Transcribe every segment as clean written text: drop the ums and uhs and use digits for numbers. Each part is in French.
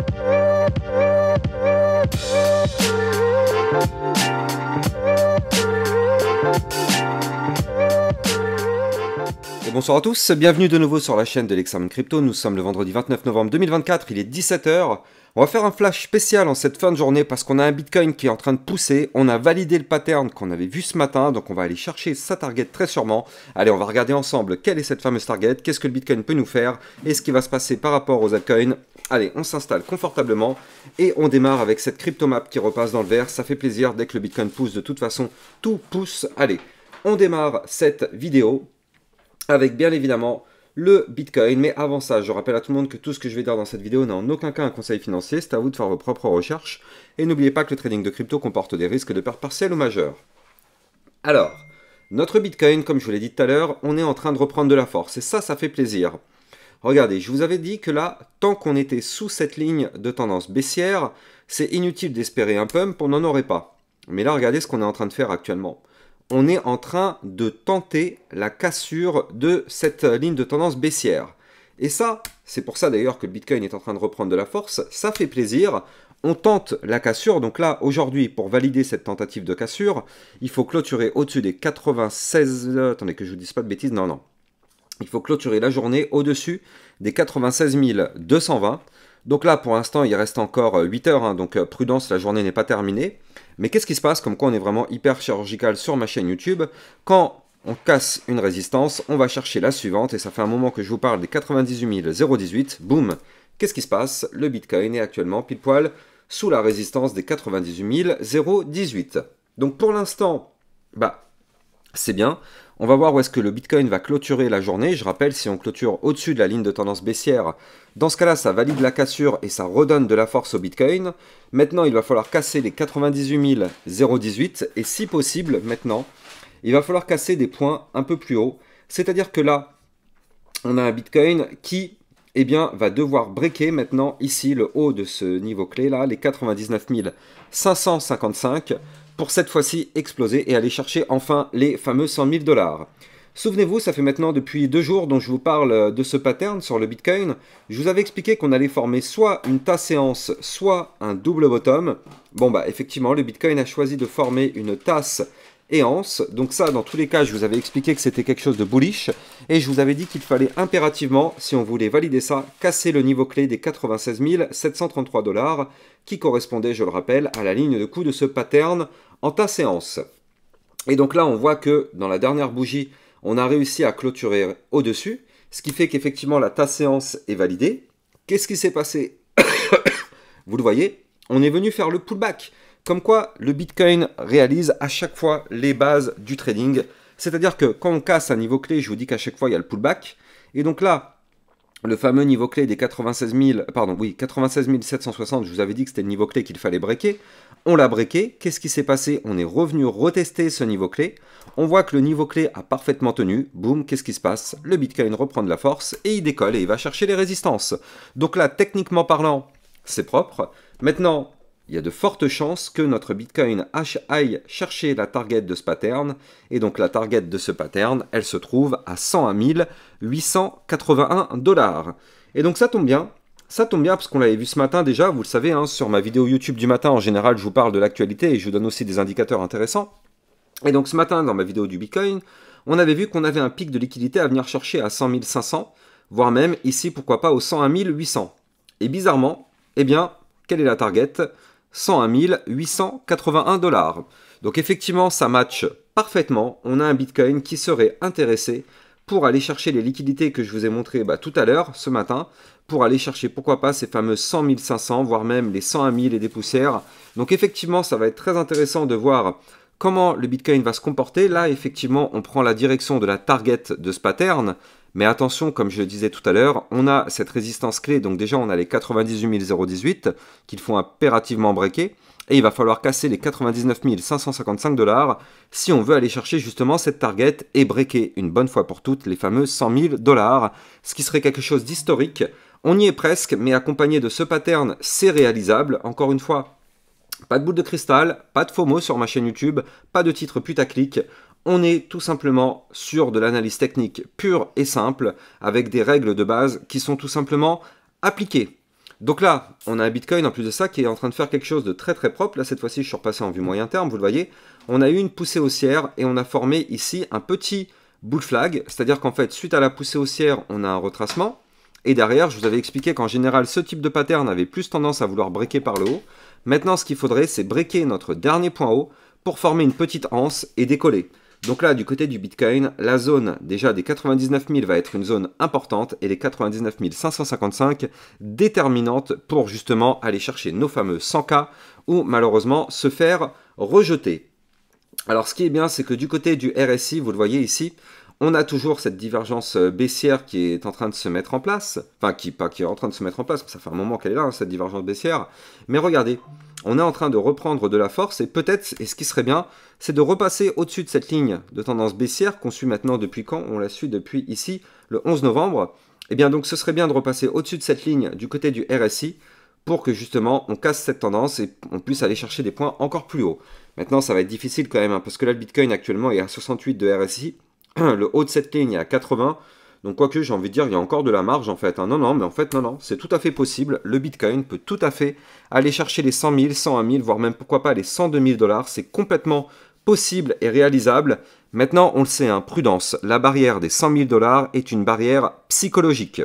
Et bonsoir à tous, bienvenue de nouveau sur la chaîne de l'Examen Crypto. Nous sommes le vendredi 29 novembre 2024, il est 17 h. On va faire un flash spécial en cette fin de journée parce qu'on a un Bitcoin qui est en train de pousser. On a validé le pattern qu'on avait vu ce matin, donc on va aller chercher sa target très sûrement. Allez, on va regarder ensemble quelle est cette fameuse target, qu'est-ce que le Bitcoin peut nous faire et ce qui va se passer par rapport aux altcoins. Allez, on s'installe confortablement et on démarre avec cette cryptomap qui repasse dans le vert. Ça fait plaisir, dès que le Bitcoin pousse, de toute façon, tout pousse. Allez, on démarre cette vidéo avec bien évidemment le Bitcoin. Mais avant ça, je rappelle à tout le monde que tout ce que je vais dire dans cette vidéo n'est en aucun cas un conseil financier. C'est à vous de faire vos propres recherches. Et n'oubliez pas que le trading de crypto comporte des risques de perte partielle ou majeure. Alors, notre Bitcoin, comme je vous l'ai dit tout à l'heure, on est en train de reprendre de la force. Et ça fait plaisir. Regardez, je vous avais dit que là, tant qu'on était sous cette ligne de tendance baissière, c'est inutile d'espérer un pump, on n'en aurait pas. Mais là, regardez ce qu'on est en train de faire actuellement. On est en train de tenter la cassure de cette ligne de tendance baissière. Et ça, c'est pour ça d'ailleurs que le Bitcoin est en train de reprendre de la force, ça fait plaisir. On tente la cassure, donc là, aujourd'hui, pour valider cette tentative de cassure, il faut clôturer au-dessus des 96... Attendez que je ne vous dise pas de bêtises, non. Il faut clôturer la journée au-dessus des 96 220. Donc là, pour l'instant, il reste encore 8 heures, hein, donc prudence, la journée n'est pas terminée. Mais qu'est-ce qui se passe, comme quoi on est vraiment hyper chirurgical sur ma chaîne YouTube? Quand on casse une résistance, on va chercher la suivante, et ça fait un moment que je vous parle des 98 018, boum. Qu'est-ce qui se passe? Le Bitcoin est actuellement pile poil sous la résistance des 98 018. Donc pour l'instant, c'est bien. On va voir où est-ce que le Bitcoin va clôturer la journée. Je rappelle, si on clôture au-dessus de la ligne de tendance baissière, dans ce cas-là, ça valide la cassure et ça redonne de la force au Bitcoin. Maintenant, il va falloir casser les 98 018 et si possible, maintenant, il va falloir casser des points un peu plus hauts. C'est-à-dire que là, on a un Bitcoin qui va devoir breaker maintenant ici le haut de ce niveau clé là, les 99 555, pour cette fois-ci exploser et aller chercher enfin les fameux 100 000 $. Souvenez-vous, ça fait maintenant depuis 2 jours dont je vous parle de ce pattern sur le Bitcoin. Je vous avais expliqué qu'on allait former soit une tasse séance, soit un double bottom. Bon effectivement, le Bitcoin a choisi de former une tasse et anse. Donc ça, dans tous les cas, je vous avais expliqué que c'était quelque chose de bullish. Et je vous avais dit qu'il fallait impérativement, si on voulait valider ça, casser le niveau clé des 96 733 $, qui correspondait, je le rappelle, à la ligne de coup de ce pattern en tasse et anse. Et donc là, on voit que dans la dernière bougie, on a réussi à clôturer au-dessus, ce qui fait qu'effectivement, la tasse et anse est validée. Qu'est-ce qui s'est passé? Vous le voyez, on est venu faire le pullback. Comme quoi, le Bitcoin réalise à chaque fois les bases du trading. C'est-à-dire que quand on casse un niveau clé, je vous dis qu'à chaque fois, il y a le pullback. Et donc là, le fameux niveau clé des 96 760, je vous avais dit que c'était le niveau clé qu'il fallait breaker. On l'a breaké. Qu'est-ce qui s'est passé? On est revenu retester ce niveau clé. On voit que le niveau clé a parfaitement tenu. Boum, qu'est-ce qui se passe? Le Bitcoin reprend de la force et il décolle et il va chercher les résistances. Donc là, techniquement parlant, c'est propre. Maintenant, il y a de fortes chances que notre Bitcoin aille chercher la target de ce pattern. Et donc la target de ce pattern, elle se trouve à 101 881 $. Et donc ça tombe bien. Ça tombe bien parce qu'on l'avait vu ce matin déjà, vous le savez, hein, sur ma vidéo YouTube du matin, en général, je vous parle de l'actualité et je vous donne aussi des indicateurs intéressants. Et donc ce matin, dans ma vidéo du Bitcoin, on avait vu qu'on avait un pic de liquidité à venir chercher à 100 500, voire même ici, pourquoi pas, au 101 800. Et bizarrement, quelle est la target? 101 881 $. Donc effectivement, ça match parfaitement. On a un Bitcoin qui serait intéressé pour aller chercher les liquidités que je vous ai montrées tout à l'heure, ce matin, pour aller chercher, pourquoi pas, ces fameux 100 500, voire même les 101 000 et des poussières. Donc effectivement, ça va être très intéressant de voir comment le Bitcoin va se comporter. Là, effectivement, on prend la direction de la target de ce pattern. Mais attention, comme je le disais tout à l'heure, on a cette résistance clé. Donc déjà, on a les 98 018 qu'il faut impérativement breaker. Et il va falloir casser les 99 555 $ si on veut aller chercher justement cette target et breaker une bonne fois pour toutes les fameux 100 000 $. Ce qui serait quelque chose d'historique. On y est presque, mais accompagné de ce pattern, c'est réalisable. Encore une fois, pas de boule de cristal, pas de FOMO sur ma chaîne YouTube, pas de titre putaclic. On est tout simplement sur de l'analyse technique pure et simple, avec des règles de base qui sont tout simplement appliquées. Donc là, on a un Bitcoin en plus de ça qui est en train de faire quelque chose de très très propre. Là, cette fois-ci, je suis repassé en vue moyen terme, vous le voyez. On a eu une poussée haussière et on a formé ici un petit bull flag. C'est-à-dire qu'en fait, suite à la poussée haussière, on a un retracement. Et derrière, je vous avais expliqué qu'en général, ce type de pattern avait plus tendance à vouloir breaker par le haut. Maintenant, ce qu'il faudrait, c'est breaker notre dernier point haut pour former une petite anse et décoller. Donc là, du côté du Bitcoin, la zone déjà des 99 000 va être une zone importante et les 99 555 déterminante pour justement aller chercher nos fameux 100K ou malheureusement se faire rejeter. Alors ce qui est bien, c'est que du côté du RSI, vous le voyez ici, on a toujours cette divergence baissière qui est en train de se mettre en place. Enfin, qui est en train de se mettre en place, ça fait un moment qu'elle est là, hein, cette divergence baissière. Mais regardez, on est en train de reprendre de la force et peut-être, et ce qui serait bien, c'est de repasser au-dessus de cette ligne de tendance baissière qu'on suit maintenant depuis quand? On la suit depuis ici, le 11 novembre. Et bien donc ce serait bien de repasser au-dessus de cette ligne du côté du RSI pour que justement on casse cette tendance et on puisse aller chercher des points encore plus hauts. Maintenant ça va être difficile quand même, hein, parce que là le Bitcoin actuellement est à 68 de RSI, le haut de cette ligne est à 80, donc quoique j'ai envie de dire il y a encore de la marge en fait, hein. Non, mais en fait non, c'est tout à fait possible, le Bitcoin peut tout à fait aller chercher les 100 000, 101 000, voire même pourquoi pas les 102 000 $, c'est complètement possible et réalisable. Maintenant on le sait, hein, prudence, la barrière des 100 000 $ est une barrière psychologique.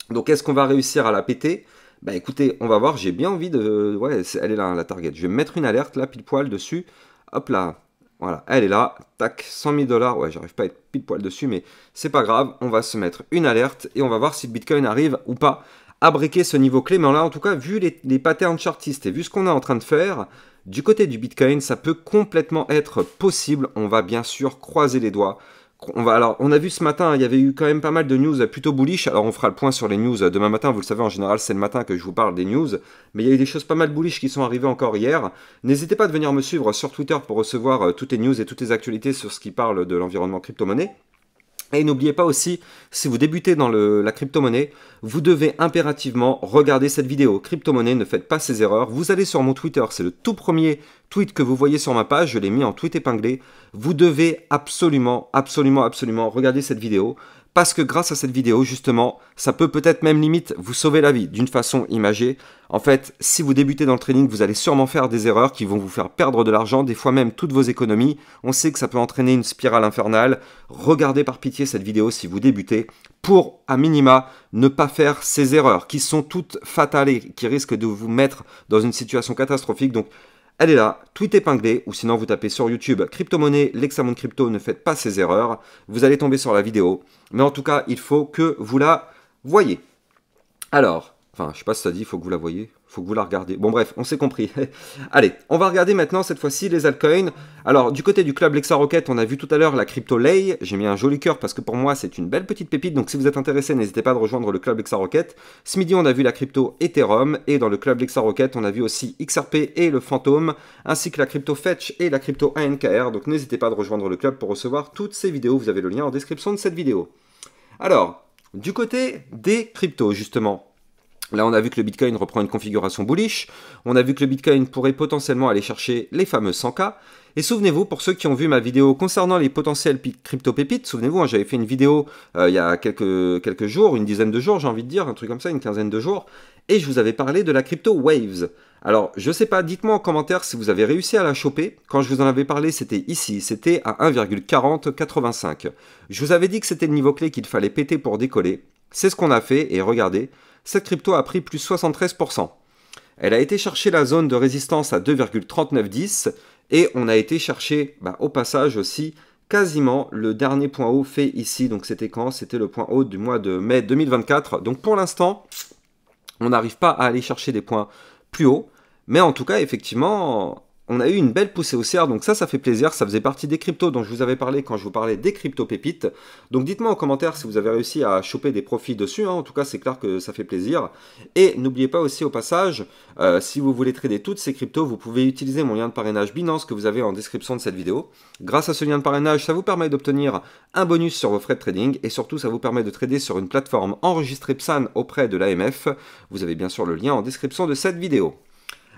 Donc est-ce qu'on va réussir à la péter? Bah écoutez, on va voir, j'ai bien envie de... Ouais, elle est là, hein, la target. Je vais mettre une alerte là, pile poil dessus. Hop là, voilà, elle est là, tac, 100 000 $, ouais, j'arrive pas à être pile poil dessus, mais c'est pas grave, on va se mettre une alerte et on va voir si le Bitcoin arrive ou pas à breaker ce niveau clé. Mais là, en tout cas, vu les patterns chartistes et vu ce qu'on est en train de faire, du côté du Bitcoin, ça peut complètement être possible. On va bien sûr croiser les doigts. Alors, on a vu ce matin, il y avait eu quand même pas mal de news plutôt bullish. Alors, on fera le point sur les news demain matin. Vous le savez, en général, c'est le matin que je vous parle des news. Mais il y a eu des choses pas mal bullish qui sont arrivées encore hier. N'hésitez pas à venir me suivre sur Twitter pour recevoir toutes les news et toutes les actualités sur ce qui parle de l'environnement crypto-monnaie. Et n'oubliez pas aussi, si vous débutez dans la crypto-monnaie, vous devez impérativement regarder cette vidéo. Crypto-monnaie, ne faites pas ces erreurs. Vous allez sur mon Twitter, c'est le tout premier tweet que vous voyez sur ma page, je l'ai mis en tweet épinglé. Vous devez absolument regarder cette vidéo. Parce que grâce à cette vidéo, justement, ça peut peut-être même limite vous sauver la vie d'une façon imagée. En fait, si vous débutez dans le trading, vous allez sûrement faire des erreurs qui vont vous faire perdre de l'argent, des fois même toutes vos économies. On sait que ça peut entraîner une spirale infernale. Regardez par pitié cette vidéo si vous débutez pour, à minima, ne pas faire ces erreurs qui sont toutes fatales et qui risquent de vous mettre dans une situation catastrophique. Donc, elle est là, tweet épinglé, ou sinon vous tapez sur YouTube crypto-monnaie, Lexamon Crypto, ne faites pas ces erreurs, vous allez tomber sur la vidéo. Mais en tout cas, il faut que vous la voyez. Alors, enfin, je sais pas si ça dit, il faut que vous la voyez, il faut que vous la regardez. Bon bref, on s'est compris. Allez, on va regarder maintenant cette fois-ci les altcoins. Alors, du côté du club LexaRocket, on a vu tout à l'heure la crypto Lei. J'ai mis un joli cœur parce que pour moi, c'est une belle petite pépite. Donc si vous êtes intéressé, n'hésitez pas à rejoindre le club LexaRocket. Ce midi, on a vu la crypto Ethereum. Et dans le club LexaRocket, on a vu aussi XRP et le Fantôme, ainsi que la crypto Fetch et la crypto ANKR. Donc n'hésitez pas à rejoindre le club pour recevoir toutes ces vidéos. Vous avez le lien en description de cette vidéo. Alors, du côté des cryptos, justement, là on a vu que le Bitcoin reprend une configuration bullish, on a vu que le Bitcoin pourrait potentiellement aller chercher les fameux 100K, et souvenez-vous, pour ceux qui ont vu ma vidéo concernant les potentiels crypto-pépites, souvenez-vous, hein, j'avais fait une vidéo il y a quelques jours, une dizaine de jours, j'ai envie de dire, un truc comme ça, une quinzaine de jours, et je vous avais parlé de la crypto Waves. Alors, je sais pas, dites-moi en commentaire si vous avez réussi à la choper. Quand je vous en avais parlé, c'était ici, c'était à 1,4085. Je vous avais dit que c'était le niveau clé qu'il fallait péter pour décoller. C'est ce qu'on a fait, et regardez, cette crypto a pris plus 73%. Elle a été chercher la zone de résistance à 2,3910, et on a été chercher, au passage aussi, quasiment le dernier point haut fait ici. Donc c'était quand? C'était le point haut du mois de mai 2024. Donc pour l'instant, on n'arrive pas à aller chercher des points plus hauts. Mais en tout cas, effectivement, on a eu une belle poussée haussière, donc ça fait plaisir. Ça faisait partie des cryptos dont je vous avais parlé quand je vous parlais des crypto-pépites. Donc dites-moi en commentaire si vous avez réussi à choper des profits dessus, hein. En tout cas, c'est clair que ça fait plaisir. Et n'oubliez pas aussi au passage, si vous voulez trader toutes ces cryptos, vous pouvez utiliser mon lien de parrainage Binance que vous avez en description de cette vidéo. Grâce à ce lien de parrainage, ça vous permet d'obtenir un bonus sur vos frais de trading et surtout, ça vous permet de trader sur une plateforme enregistrée PSAN auprès de l'AMF. Vous avez bien sûr le lien en description de cette vidéo.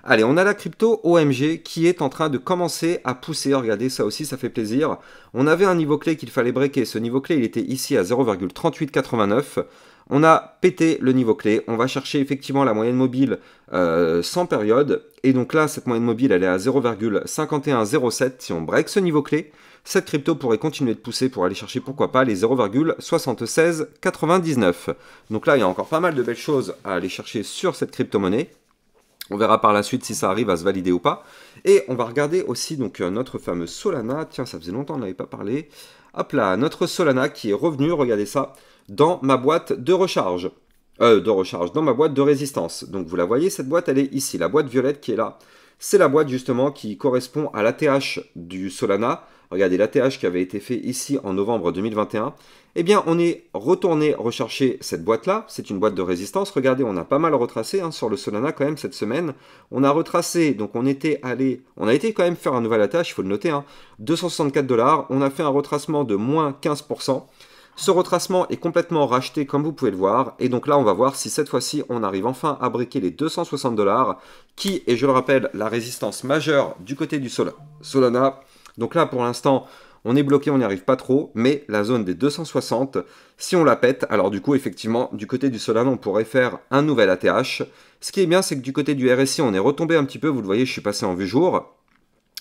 Allez, on a la crypto OMG qui est en train de commencer à pousser. Regardez, ça aussi, ça fait plaisir. On avait un niveau clé qu'il fallait breaker. Ce niveau clé, il était ici à 0,3889. On a pété le niveau clé, on va chercher effectivement la moyenne mobile sans période, et donc là, cette moyenne mobile, elle est à 0,5107. Si on break ce niveau clé, cette crypto pourrait continuer de pousser pour aller chercher, pourquoi pas, les 0,7699. Donc là, il y a encore pas mal de belles choses à aller chercher sur cette crypto-monnaie. On verra par la suite si ça arrive à se valider ou pas. Et on va regarder aussi donc notre fameux Solana. Tiens, ça faisait longtemps qu'on n'avait pas parlé. Hop là, notre Solana qui est revenu, regardez ça, dans ma boîte de recharge. Dans ma boîte de résistance. Donc vous la voyez, cette boîte, elle est ici. La boîte violette qui est là, c'est la boîte justement qui correspond à l'ATH du Solana. Regardez, l'ATH qui avait été fait ici en novembre 2021. Eh bien, on est retourné rechercher cette boîte-là. C'est une boîte de résistance. Regardez, on a pas mal retracé sur le Solana quand même cette semaine. On a retracé, donc on a été quand même faire un nouvel ATH, il faut le noter, 264 $. On a fait un retracement de moins 15%. Ce retracement est complètement racheté comme vous pouvez le voir. Et donc là, on va voir si cette fois-ci, on arrive enfin à briquer les 260 $, qui est, je le rappelle, la résistance majeure du côté du Solana. Donc là, pour l'instant, on est bloqué, on n'y arrive pas trop, mais la zone des 260, si on la pète, alors du coup, effectivement, du côté du Solana, on pourrait faire un nouvel ATH. Ce qui est bien, c'est que du côté du RSI, on est retombé un petit peu, vous le voyez, je suis passé en vue jour.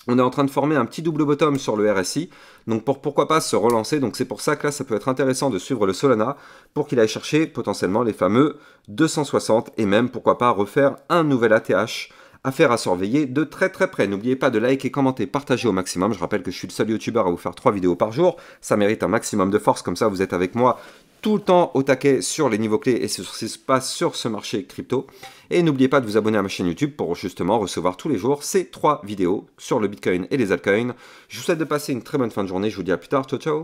On est en train de former un petit double bottom sur le RSI, donc pourquoi pas se relancer. Donc c'est pour ça que là, ça peut être intéressant de suivre le Solana pour qu'il aille chercher potentiellement les fameux 260 et même, pourquoi pas, refaire un nouvel ATH. Affaire à surveiller de très très près. N'oubliez pas de liker, commenter, partager au maximum. Je rappelle que je suis le seul youtubeur à vous faire 3 vidéos par jour. Ça mérite un maximum de force, comme ça vous êtes avec moi tout le temps au taquet sur les niveaux clés et sur ce qui se passe sur ce marché crypto. Et n'oubliez pas de vous abonner à ma chaîne YouTube pour justement recevoir tous les jours ces 3 vidéos sur le Bitcoin et les altcoins. Je vous souhaite de passer une très bonne fin de journée. Je vous dis à plus tard. Ciao ciao.